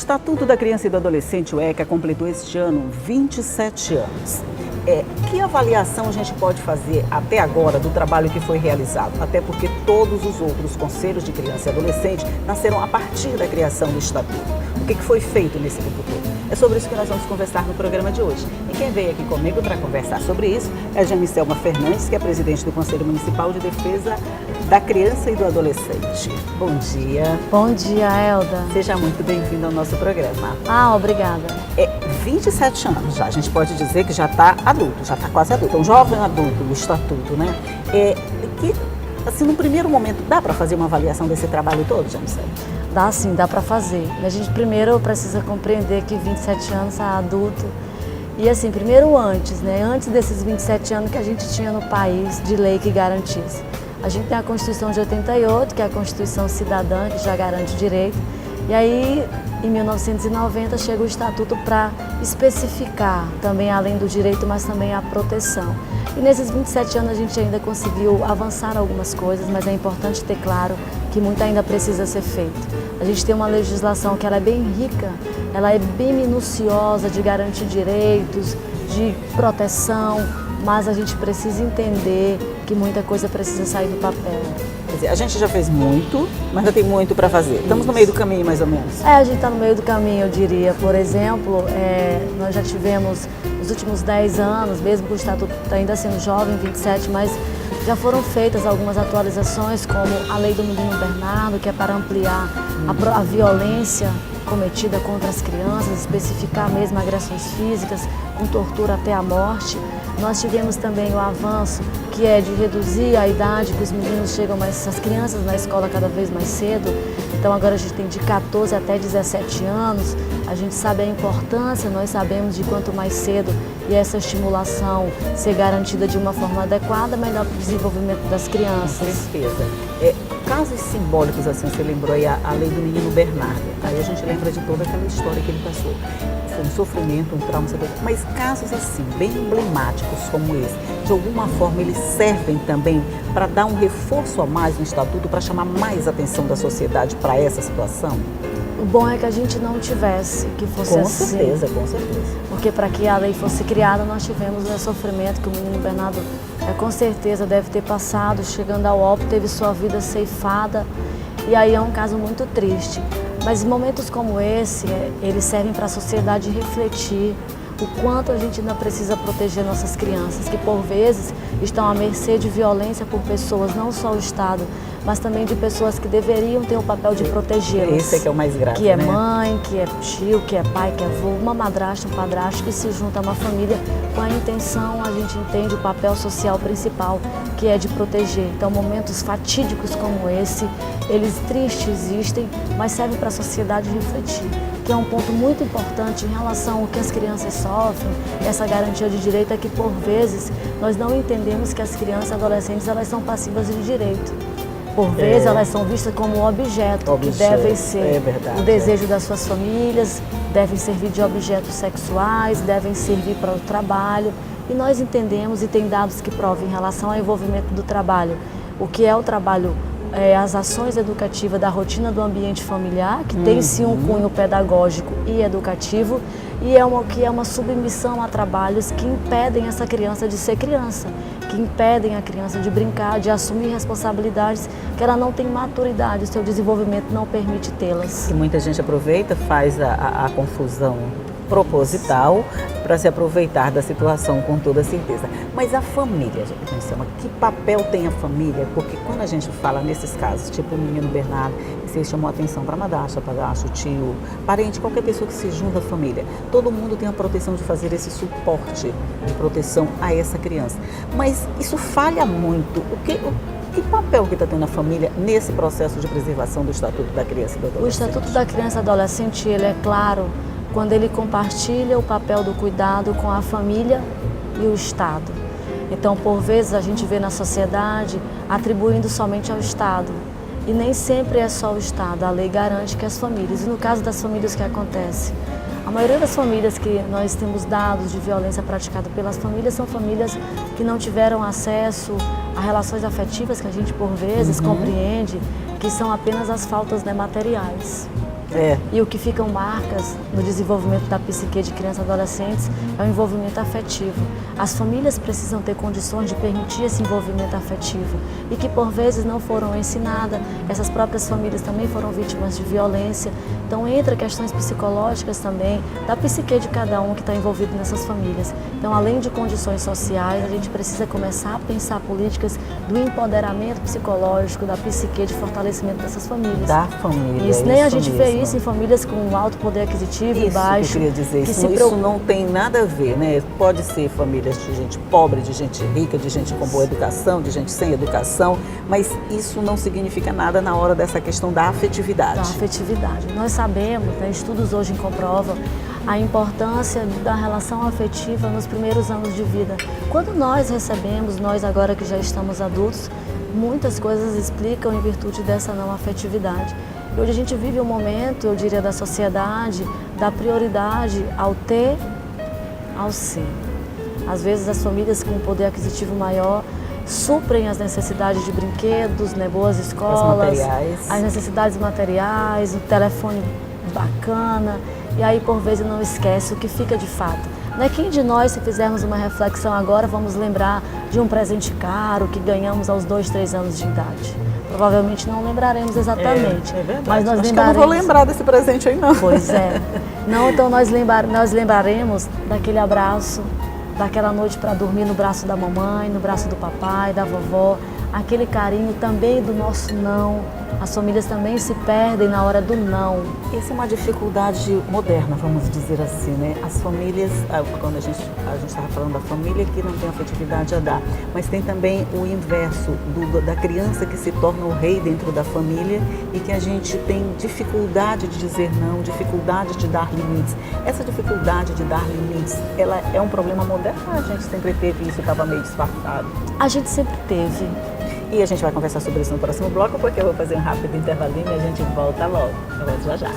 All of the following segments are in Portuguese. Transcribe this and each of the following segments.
Estatuto da Criança e do Adolescente, o ECA, completou este ano 27 anos. Que avaliação a gente pode fazer até agora do trabalho que foi realizado? Até porque todos os outros conselhos de criança e adolescente nasceram a partir da criação do Estatuto. O que foi feito nesse tempo todo? É sobre isso que nós vamos conversar no programa de hoje. E quem veio aqui comigo para conversar sobre isso é a Janicelma Fernandes, que é presidente do Conselho Municipal de Defesa da Criança e do Adolescente. Bom dia. Bom dia, Elda. Seja muito bem-vinda ao nosso programa. Obrigada. 27 anos já, a gente pode dizer que já está adulto, já está quase adulto, é um jovem adulto, o Estatuto, né? Que, assim, no primeiro momento, dá para fazer uma avaliação desse trabalho todo, Janicelma? Dá sim, dá para fazer. A gente primeiro precisa compreender que 27 anos é adulto. E assim, primeiro antes, né? Antes desses 27 anos que a gente tinha no país de lei que garantisse. A gente tem a Constituição de 88, que é a Constituição Cidadã, que já garante direito. E aí, em 1990, chega o Estatuto para especificar também, além do direito, mas também a proteção. E nesses 27 anos a gente ainda conseguiu avançar algumas coisas, mas é importante ter claro que muito ainda precisa ser feito. A gente tem uma legislação que ela é bem rica, ela é bem minuciosa de garantir direitos, de proteção, mas a gente precisa entender que muita coisa precisa sair do papel. Quer dizer, a gente já fez muito, mas ainda tem muito para fazer. Estamos no meio do caminho, mais ou menos. A gente está no meio do caminho, eu diria. Por exemplo, nós já tivemos, nos últimos 10 anos, mesmo com o Estatuto ainda sendo jovem, 27, mas já foram feitas algumas atualizações, como a Lei do Menino Bernardo, que é para ampliar a violência cometida contra as crianças, especificar mesmo agressões físicas, com tortura até a morte. Nós tivemos também o avanço, que é de reduzir a idade que os meninos chegam as crianças na escola cada vez mais cedo. Então agora a gente tem de 14 até 17 anos. A gente sabe a importância, nós sabemos de quanto mais cedo e essa estimulação ser garantida de uma forma adequada, melhor para o desenvolvimento das crianças. Com certeza. Casos simbólicos, assim, você lembrou aí a lei do menino Bernardo. Aí a gente lembra de toda aquela história que ele passou. Foi um sofrimento, um trauma, mas casos assim, bem emblemáticos como esse, de alguma forma eles servem também para dar um reforço a mais no Estatuto, para chamar mais atenção da sociedade para essa situação? O bom é que a gente não tivesse, que fosse assim. Com certeza, com certeza. Porque para que a lei fosse criada, nós tivemos o sofrimento que o menino Bernardo, com certeza, deve ter passado, chegando ao óbito, teve sua vida ceifada. E aí é um caso muito triste. Mas momentos como esse, eles servem para a sociedade refletir o quanto a gente ainda precisa proteger nossas crianças, que por vezes estão à mercê de violência por pessoas, não só o Estado, mas também de pessoas que deveriam ter o papel de protegê-las. Esse é que é o mais grave, que é mãe, que é tio, que é pai, que é avô, uma madrasta, um padrasto que se junta a uma família com a intenção, a gente entende o papel social principal, que é de proteger. Então momentos fatídicos como esse, eles tristes existem, mas servem para a sociedade refletir, que é um ponto muito importante em relação ao que as crianças sofrem, essa garantia de direito é que, por vezes, nós não entendemos que as crianças e adolescentes elas são passivas de direito. Por vezes, elas são vistas como objeto que devem ser o desejo das suas famílias, devem servir de objetos sexuais, devem servir para o trabalho. E nós entendemos, e tem dados que provam em relação ao envolvimento do trabalho, o que é o trabalho, as ações educativas da rotina do ambiente familiar, que tem sim um cunho pedagógico e educativo, e que é uma submissão a trabalhos que impedem essa criança de ser criança, que impedem a criança de brincar, de assumir responsabilidades que ela não tem maturidade, o seu desenvolvimento não permite tê-las. E muita gente aproveita, faz a confusão proposital para se aproveitar da situação, com toda certeza. Mas a família, gente, que papel tem a família? Porque quando a gente fala nesses casos, tipo o menino Bernardo, você chamou a atenção para madrasta, padrasto, tio, parente, qualquer pessoa que se junta à família, todo mundo tem a proteção de fazer esse suporte de proteção a essa criança. Mas isso falha muito. Que papel que está tendo a família nesse processo de preservação do Estatuto da Criança e do Adolescente? O Estatuto da Criança e do Adolescente, ele é claro quando ele compartilha o papel do cuidado com a família e o Estado. Então, por vezes, a gente vê na sociedade atribuindo somente ao Estado. E nem sempre é só o Estado, a lei garante que as famílias. E no caso das famílias, o que acontece? A maioria das famílias que nós temos dados de violência praticada pelas famílias são famílias que não tiveram acesso a relações afetivas que a gente, por vezes, compreende que são apenas as faltas materiais. É. E o que ficam marcas no desenvolvimento da psique de crianças e adolescentes é o envolvimento afetivo. As famílias precisam ter condições de permitir esse envolvimento afetivo e que por vezes não foram ensinadas, essas próprias famílias também foram vítimas de violência. Então entra questões psicológicas também, da psique de cada um que está envolvido nessas famílias. Então além de condições sociais, a gente precisa começar a pensar políticas do empoderamento psicológico, da psique, de fortalecimento dessas famílias. Da família. Isso, nem a gente mesmo. vê isso em famílias com alto poder aquisitivo e baixo. Que eu queria dizer, que isso não tem nada a ver, né? Pode ser famílias de gente pobre, de gente rica, de gente com boa educação, de gente sem educação, mas isso não significa nada na hora dessa questão da afetividade. Da afetividade. Nós sabemos, né, estudos hoje comprovam a importância da relação afetiva nos primeiros anos de vida. Quando nós recebemos, nós agora que já estamos adultos, muitas coisas explicam em virtude dessa não afetividade. Hoje a gente vive um momento, eu diria, da sociedade, da prioridade ao ter, ao ser. Às vezes as famílias com poder aquisitivo maior suprem as necessidades de brinquedos, né, boas escolas, as necessidades materiais, o telefone bacana, e aí por vezes não esquece o que fica de fato. Né? Quem de nós, se fizermos uma reflexão agora, vamos lembrar de um presente caro que ganhamos aos 2, 3 anos de idade? Provavelmente não lembraremos exatamente. É verdade. Mas nós Acho lembraremos... que eu não vou lembrar desse presente aí, não. Pois é. Não, então nós lembraremos daquele abraço, daquela noite para dormir no braço da mamãe, no braço do papai, da vovó, aquele carinho também do nosso não. As famílias também se perdem na hora do não. Essa é uma dificuldade moderna, vamos dizer assim, né? As famílias, quando a gente estava falando da família que não tem afetividade a dar, mas tem também o inverso, da criança que se torna o rei dentro da família e que a gente tem dificuldade de dizer não, dificuldade de dar limites. Essa dificuldade de dar limites, ela é um problema moderno ou a gente sempre teve isso, estava meio disfarçado? A gente sempre teve. E a gente vai conversar sobre isso no próximo bloco, porque eu vou fazer um rápido intervalinho e a gente volta logo. Eu volto já já.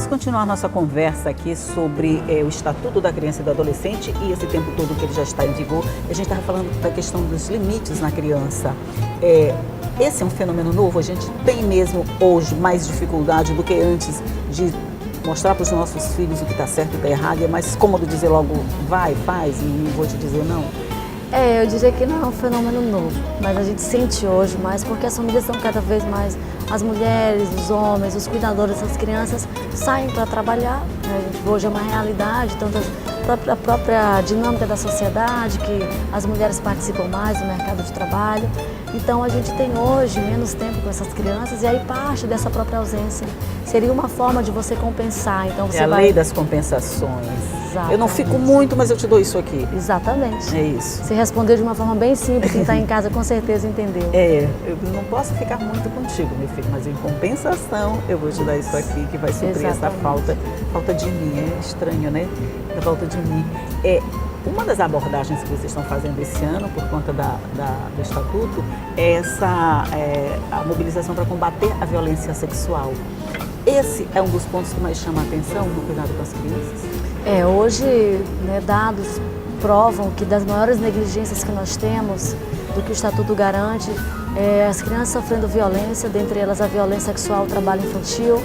Continuar nossa conversa aqui sobre o Estatuto da Criança e do Adolescente e esse tempo todo que ele já está em vigor. A gente estava falando da questão dos limites na criança. Esse é um fenômeno novo, a gente tem mesmo hoje mais dificuldade do que antes de mostrar para os nossos filhos o que está certo e o que está errado. É mais cômodo dizer logo, vai, faz e não vou te dizer não. Eu diria que não é um fenômeno novo, mas a gente sente hoje mais porque as famílias estão cada vez mais, as mulheres, os homens, os cuidadores das crianças saem para trabalhar, né? Hoje é uma realidade, tanto a própria dinâmica da sociedade, que as mulheres participam mais do mercado de trabalho. Então a gente tem hoje menos tempo com essas crianças e aí parte dessa própria ausência. Seria uma forma de você compensar. Então você lei das compensações. Exatamente. Eu não fico muito, mas eu te dou isso aqui. Exatamente. É isso. Você respondeu de uma forma bem simples, quem está em casa com certeza entendeu. Eu não posso ficar muito contigo, meu filho, mas em compensação eu vou te dar isso aqui que vai suprir essa falta de mim. É estranho, né? A falta de mim. Uma das abordagens que vocês estão fazendo esse ano, por conta do Estatuto, é a mobilização para combater a violência sexual. Esse é um dos pontos que mais chama a atenção no cuidado com as crianças? Hoje, né, dados provam que das maiores negligências que nós temos, do que o Estatuto garante, as crianças sofrendo violência, dentre elas a violência sexual, o trabalho infantil,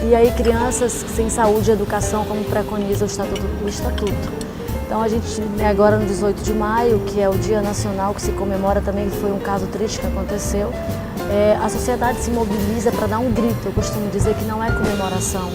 e aí crianças sem saúde e educação, como preconiza o Estatuto. Então a gente, agora no 18 de maio, que é o Dia Nacional que se comemora também, que foi um caso triste que aconteceu, a sociedade se mobiliza para dar um grito. Eu costumo dizer que não é comemoração.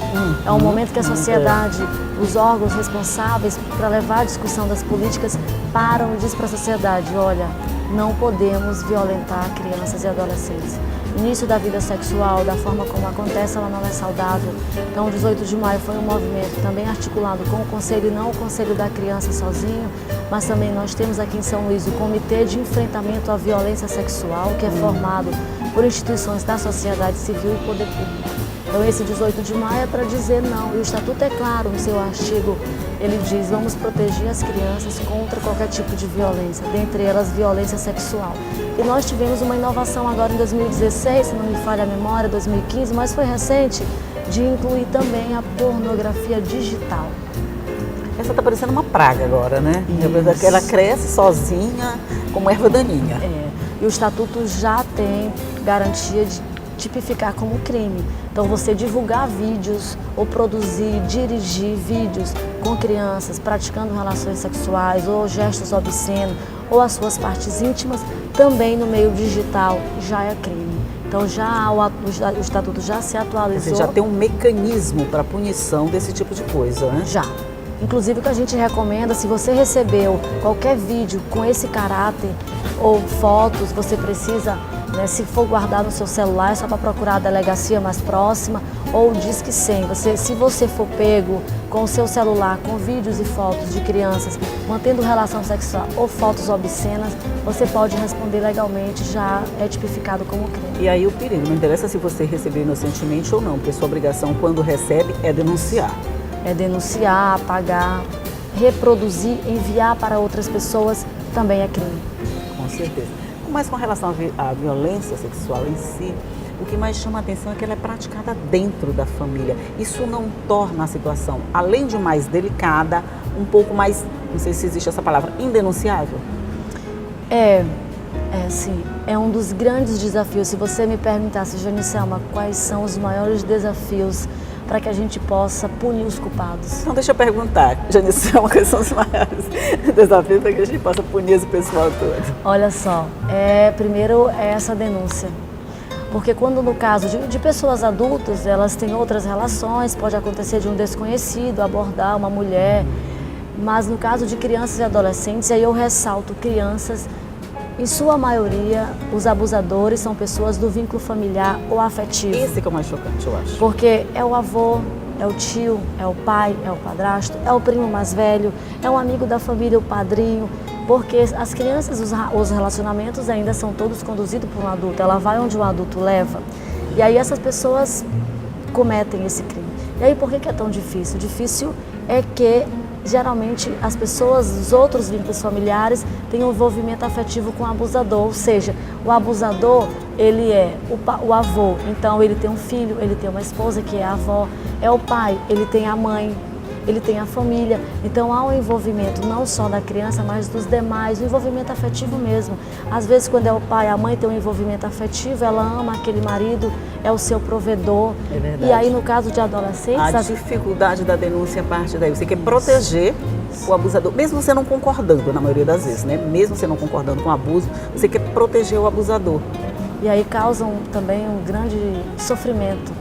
É um momento que a sociedade, os órgãos responsáveis para levar a discussão das políticas param e diz para a sociedade, olha, não podemos violentar crianças e adolescentes. O início da vida sexual, da forma como acontece, ela não é saudável. Então, o 18 de maio foi um movimento também articulado com o Conselho, e não o Conselho da Criança sozinho, mas também nós temos aqui em São Luís o Comitê de Enfrentamento à Violência Sexual, que é formado por instituições da sociedade civil e poder público. Então esse 18 de maio é para dizer não. E o Estatuto é claro no seu artigo, ele diz: vamos proteger as crianças contra qualquer tipo de violência, dentre elas violência sexual. E nós tivemos uma inovação agora em 2016, se não me falha a memória, 2015, mas foi recente, de incluir também a pornografia digital. Essa está parecendo uma praga agora, né? Isso. Ela cresce sozinha, como erva daninha. E o Estatuto já tem garantia de tipificar como crime. Então, você divulgar vídeos ou produzir, dirigir vídeos com crianças praticando relações sexuais ou gestos obscenos ou as suas partes íntimas, também no meio digital já é crime. Então, o Estatuto já se atualizou. Você já tem um mecanismo para punição desse tipo de coisa, né? Já. Inclusive, o que a gente recomenda, se você recebeu qualquer vídeo com esse caráter ou fotos, você precisa, né, se for guardar no seu celular, é só para procurar a delegacia mais próxima ou o Disque 100. Se você for pego com o seu celular com vídeos e fotos de crianças mantendo relação sexual ou fotos obscenas, você pode responder legalmente, já é tipificado como crime. E aí o perigo, não interessa se você recebeu inocentemente ou não, porque sua obrigação quando recebe é denunciar. É denunciar, apagar, reproduzir, enviar para outras pessoas, também é crime. Com certeza. Mas com relação à violência sexual em si, o que mais chama a atenção é que ela é praticada dentro da família. Isso não torna a situação, além de mais delicada, um pouco mais, não sei se existe essa palavra, indenunciável? Sim, é um dos grandes desafios. Se você me perguntasse, Janicelma, quais são os maiores desafios para que a gente possa punir os culpados? Então deixa eu perguntar, Janicelma, quais são os maiores desafios para que a gente possa punir esse pessoal todo? Olha só, primeiro é essa denúncia. Porque quando no caso de pessoas adultas, elas têm outras relações, pode acontecer de um desconhecido abordar uma mulher, mas no caso de crianças e adolescentes, aí eu ressalto crianças, em sua maioria, os abusadores são pessoas do vínculo familiar ou afetivo. Esse que é o mais chocante, eu acho. Porque é o avô, é o tio, é o pai, é o padrasto, é o primo mais velho, é um amigo da família, o padrinho. Porque as crianças, os relacionamentos ainda são todos conduzidos por um adulto. Ela vai onde o adulto leva. E aí essas pessoas cometem esse crime. E aí por que é tão difícil? Difícil é que geralmente as pessoas, os outros vínculos familiares, têm um envolvimento afetivo com o abusador. Ou seja, o abusador, ele é o avô, então ele tem um filho, ele tem uma esposa que é a avó, é o pai, ele tem a mãe, ele tem a família. Então há um envolvimento não só da criança, mas dos demais, o envolvimento afetivo mesmo. Às vezes quando é o pai, a mãe tem um envolvimento afetivo, ela ama aquele marido, é o seu provedor. É verdade. E aí no caso de adolescentes... A dificuldade da denúncia parte daí. Você quer proteger o abusador, mesmo você não concordando, na maioria das vezes, né? Mesmo você não concordando com o abuso, você quer proteger o abusador. E aí causam também um grande sofrimento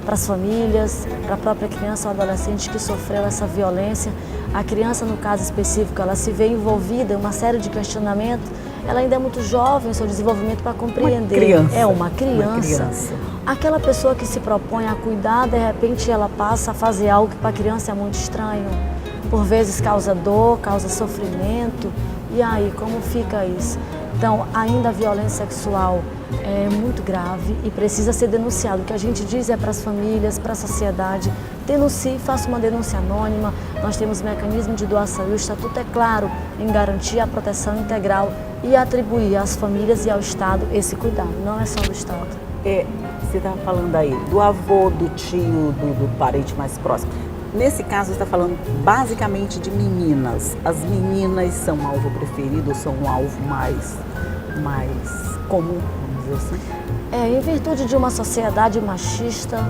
para as famílias, para a própria criança ou adolescente que sofreu essa violência. A criança, no caso específico, ela se vê envolvida em uma série de questionamentos. Ela ainda é muito jovem, seu desenvolvimento para compreender. Criança. É uma criança. Uma criança. Aquela pessoa que se propõe a cuidar, de repente ela passa a fazer algo que para a criança é muito estranho. Por vezes causa dor, causa sofrimento. E aí, como fica isso? Então, ainda a violência sexual é muito grave e precisa ser denunciado. O que a gente diz é para as famílias, para a sociedade, denuncie, faça uma denúncia anônima. Nós temos mecanismo de doação e o Estatuto é claro em garantir a proteção integral e atribuir às famílias e ao Estado esse cuidado, não é só do Estado. Você estava falando aí do avô, do tio, do parente mais próximo. Nesse caso, você está falando basicamente de meninas. As meninas são um alvo preferido, são um alvo mais comum, vamos dizer assim? Em virtude de uma sociedade machista,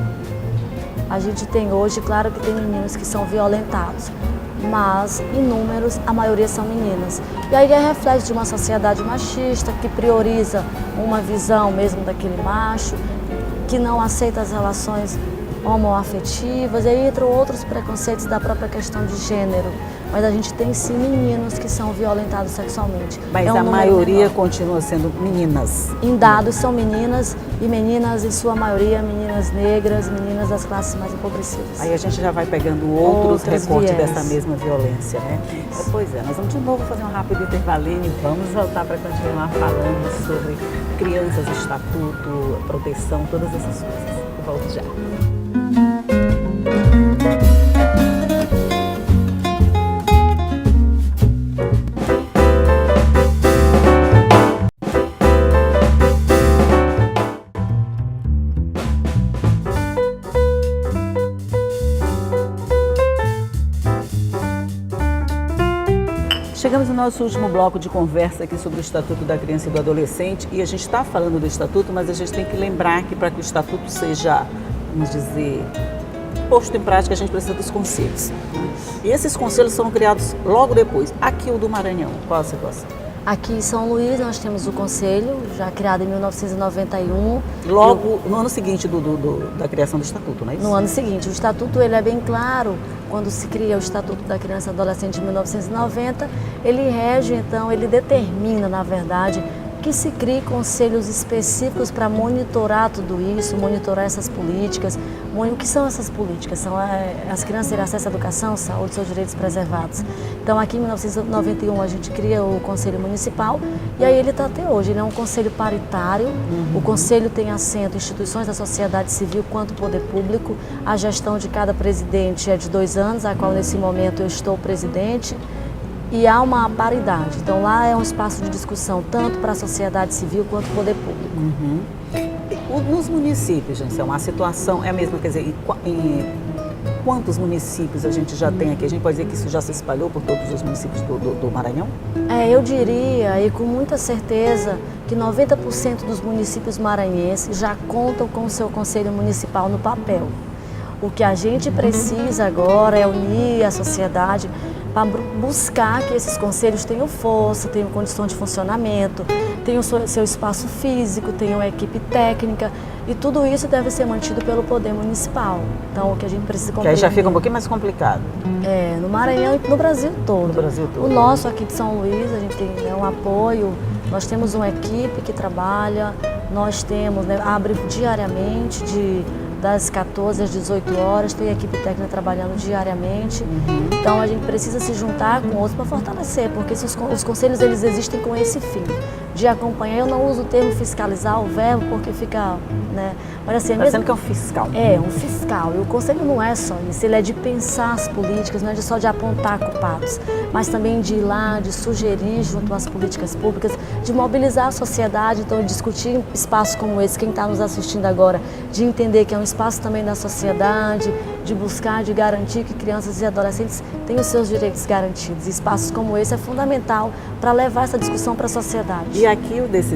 a gente tem hoje, claro que tem meninos que são violentados, mas em números a maioria são meninas. E aí é reflexo de uma sociedade machista que prioriza uma visão mesmo daquele macho, que não aceita as relações homoafetivas, e aí entram outros preconceitos da própria questão de gênero. Mas a gente tem sim meninos que são violentados sexualmente. Mas a maioria continua sendo meninas. Em dados são meninas, e meninas em sua maioria, meninas negras, meninas das classes mais empobrecidas. Aí a gente já vai pegando outros recortes viés dessa mesma violência, né? Pois é, nós vamos de novo fazer um rápido intervalinho e vamos voltar para continuar falando sobre crianças, estatuto, proteção, todas essas coisas. Volto já. Chegamos no nosso último bloco de conversa aqui sobre o Estatuto da Criança e do Adolescente, e a gente está falando do Estatuto, mas a gente tem que lembrar que para que o Estatuto seja, vamos dizer, posto em prática, a gente precisa dos conselhos. E esses conselhos foram criados logo depois. Aqui o do Maranhão, qual a situação? Aqui em São Luís nós temos o conselho, já criado em 1991. Logo no ano seguinte da criação do Estatuto, não é isso? No ano seguinte. O Estatuto ele é bem claro, quando se cria o Estatuto da Criança e Adolescente em 1990, ele rege, então, ele determina, na verdade, que se crie conselhos específicos para monitorar tudo isso, monitorar essas políticas. O que são essas políticas? São as crianças terem acesso à educação, saúde, seus direitos preservados. Então, aqui em 1991, a gente cria o Conselho Municipal e aí ele está até hoje. Ele é um conselho paritário. O conselho tem assento em instituições da sociedade civil quanto poder público. A gestão de cada presidente é de 2 anos, a qual nesse momento eu estou presidente. E há uma paridade. Então, lá é um espaço de discussão tanto para a sociedade civil quanto para o poder público. Nos municípios, gente, a situação é a mesma, quer dizer, em quantos municípios a gente já tem aqui? A gente pode dizer que isso já se espalhou por todos os municípios do Maranhão? Eu diria, e com muita certeza, que 90% dos municípios maranhenses já contam com o seu conselho municipal no papel. O que a gente precisa agora é unir a sociedade para buscar que esses conselhos tenham força, tenham condição de funcionamento, tenham seu espaço físico, tenham equipe técnica, e tudo isso deve ser mantido pelo poder municipal. Então, o que a gente precisa compreender... Que aí já fica um pouquinho mais complicado. No Maranhão e no Brasil todo. No Brasil todo. O nosso aqui de São Luís, a gente tem um apoio, nós temos uma equipe que trabalha, nós temos, abre diariamente das 14 às 18 horas, tem a equipe técnica trabalhando diariamente. Então a gente precisa se juntar com outros para fortalecer, porque os conselhos eles existem com esse fim, de acompanhar. Eu não uso o termo fiscalizar, o verbo, porque fica, mas assim, Parecendo que é um fiscal. É, um fiscal. E o conselho não é só isso, ele é de pensar as políticas, não é só de apontar culpados, mas também de ir lá, de sugerir junto às políticas públicas, de mobilizar a sociedade, então discutir em espaços como esse, quem está nos assistindo agora, de entender que é um espaço também da sociedade, de buscar, de garantir que crianças e adolescentes tenham os seus direitos garantidos. E espaços como esse é fundamental para levar essa discussão para a sociedade. E aqui nesse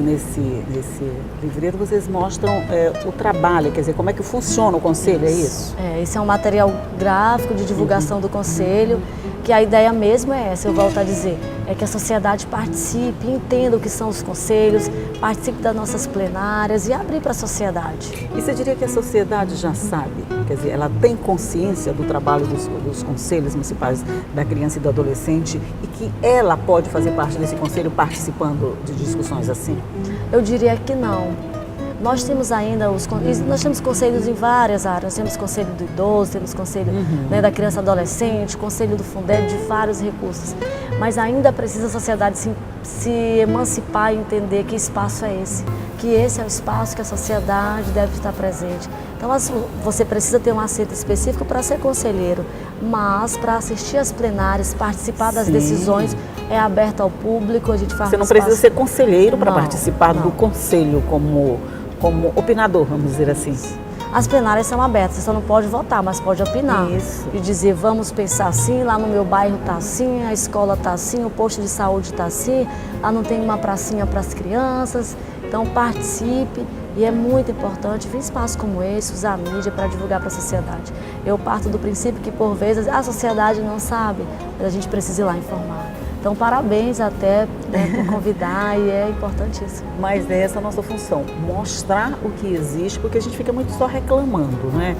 livreiro vocês mostram o trabalho, quer dizer, como é que funciona o conselho, é isso? Esse é um material gráfico de divulgação do conselho, que a ideia mesmo é essa, eu volto a dizer, é que a sociedade participe, entenda o que são os conselhos, participe das nossas plenárias e abrir para a sociedade. E você diria que a sociedade já sabe, quer dizer, ela tem consciência do trabalho dos conselhos municipais da criança e do adolescente e que ela pode fazer parte desse conselho participando de discussões assim? Eu diria que não. Nós temos ainda nós temos conselhos em várias áreas, nós temos conselho do idoso, temos conselho da criança e adolescente, conselho do Fundeb, de vários recursos. Mas ainda precisa a sociedade se emancipar e entender que espaço é esse, que esse é o espaço que a sociedade deve estar presente. Então você precisa ter um assento específico para ser conselheiro, mas para assistir às plenárias, participar das decisões, é aberto ao público, a gente faz Você não precisa ser conselheiro para participar do conselho como opinador, vamos dizer assim. As plenárias são abertas, você só não pode votar, mas pode opinar. Isso. E dizer, vamos pensar assim, lá no meu bairro está assim, a escola está assim, o posto de saúde está assim, lá não tem uma pracinha para as crianças. Então participe, e é muito importante vir espaços como esse, usar a mídia para divulgar para a sociedade. Eu parto do princípio que por vezes a sociedade não sabe, mas a gente precisa ir lá informar. Então, parabéns até por convidar, e é importantíssimo. Mas é essa a nossa função, mostrar o que existe, porque a gente fica muito só reclamando, né?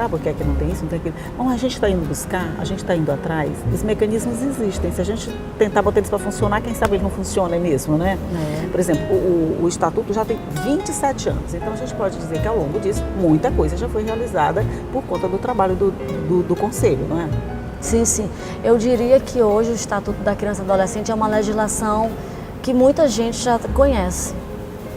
Porque aqui não tem isso, não tem aquilo. Bom, a gente está indo buscar, a gente está indo atrás, os mecanismos existem. Se a gente tentar botar eles para funcionar, quem sabe ele não funciona mesmo, né? Por exemplo, o Estatuto já tem 27 anos, então a gente pode dizer que ao longo disso, muita coisa já foi realizada por conta do trabalho do Conselho, não é? Sim, sim. Eu diria que hoje o Estatuto da Criança e Adolescente é uma legislação que muita gente já conhece.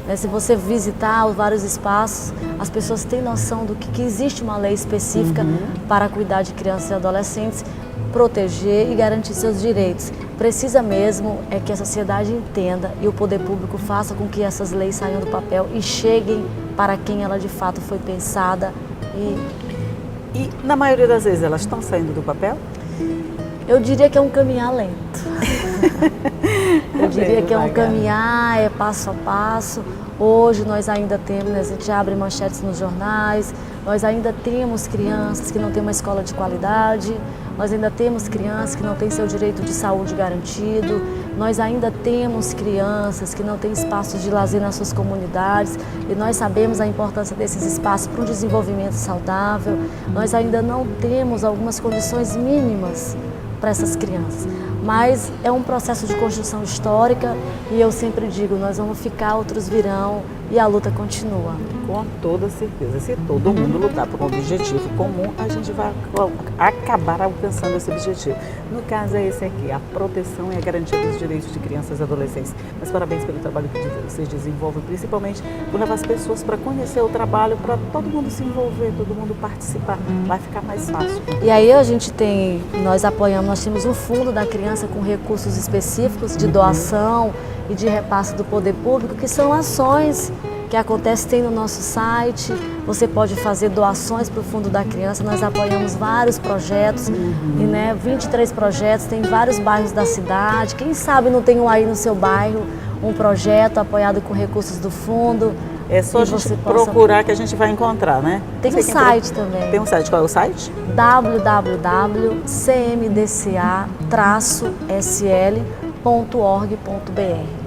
né? Se você visitar os vários espaços, as pessoas têm noção do que existe uma lei específica para cuidar de crianças e adolescentes, proteger e garantir seus direitos. Precisa mesmo é que a sociedade entenda e o poder público faça com que essas leis saiam do papel e cheguem para quem ela de fato foi pensada. E na maioria das vezes elas estão saindo do papel? Eu diria que é um caminhar lento. Eu diria que é um caminhar, é passo a passo. Hoje nós ainda temos, a gente abre manchetes nos jornais, nós ainda temos crianças que não têm uma escola de qualidade, nós ainda temos crianças que não têm seu direito de saúde garantido, nós ainda temos crianças que não têm espaços de lazer nas suas comunidades e nós sabemos a importância desses espaços para um desenvolvimento saudável. Nós ainda não temos algumas condições mínimas para essas crianças. Mas é um processo de construção histórica e eu sempre digo, nós vamos ficar, outros virão e a luta continua. Com toda certeza, se todo mundo lutar por um objetivo comum, a gente vai acabar alcançando esse objetivo. No caso é esse aqui, a proteção e a garantia dos direitos de crianças e adolescentes. Mas parabéns pelo trabalho que vocês desenvolvem, principalmente por levar as pessoas para conhecer o trabalho, para todo mundo se envolver, todo mundo participar. Vai ficar mais fácil. E aí a gente tem, nós apoiamos, nós temos um fundo da criança com recursos específicos de doação e de repasse do poder público, que são ações que acontecem, tem no nosso site. Você pode fazer doações para o Fundo da Criança, nós apoiamos vários projetos, e, 23 projetos, tem vários bairros da cidade. Quem sabe não tem aí no seu bairro um projeto apoiado com recursos do fundo. É só a gente procurar que a gente vai encontrar, né? Tem um site também. Tem um site, qual é o site? www.cmdca-sl.org.br.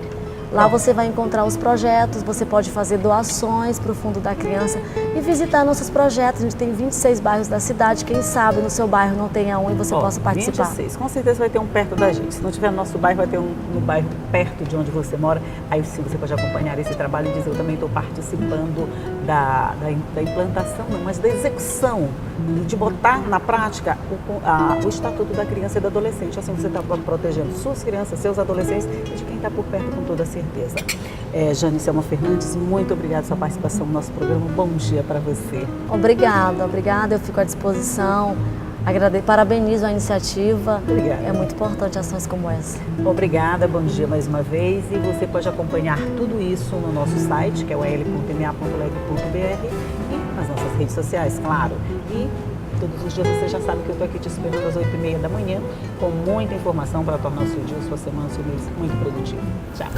Lá você vai encontrar os projetos, você pode fazer doações para o Fundo da Criança e visitar nossos projetos. A gente tem 26 bairros da cidade, quem sabe no seu bairro não tenha um e você possa participar. 26, com certeza vai ter um perto da gente. Se não tiver no nosso bairro, vai ter um no bairro perto de onde você mora. Aí sim você pode acompanhar esse trabalho e dizer, eu também estou participando da implantação, não, mas da execução, de botar na prática o Estatuto da Criança e do Adolescente. Assim você está protegendo suas crianças, seus adolescentes e de quem está por perto, com toda certeza. Jane Selma Fernandes, muito obrigada pela sua participação no nosso programa. Bom dia para você. Obrigada, eu fico à disposição. Parabenizo a iniciativa. Obrigada. É muito importante ações como essa. Obrigada, bom dia mais uma vez. E você pode acompanhar tudo isso no nosso site, que é o l.ma.leg.br, e nas nossas redes sociais, claro. E todos os dias você já sabe que eu estou aqui te esperando às 8h30 da manhã, com muita informação para tornar o seu dia, a sua semana, o seu mês muito produtivo. Tchau!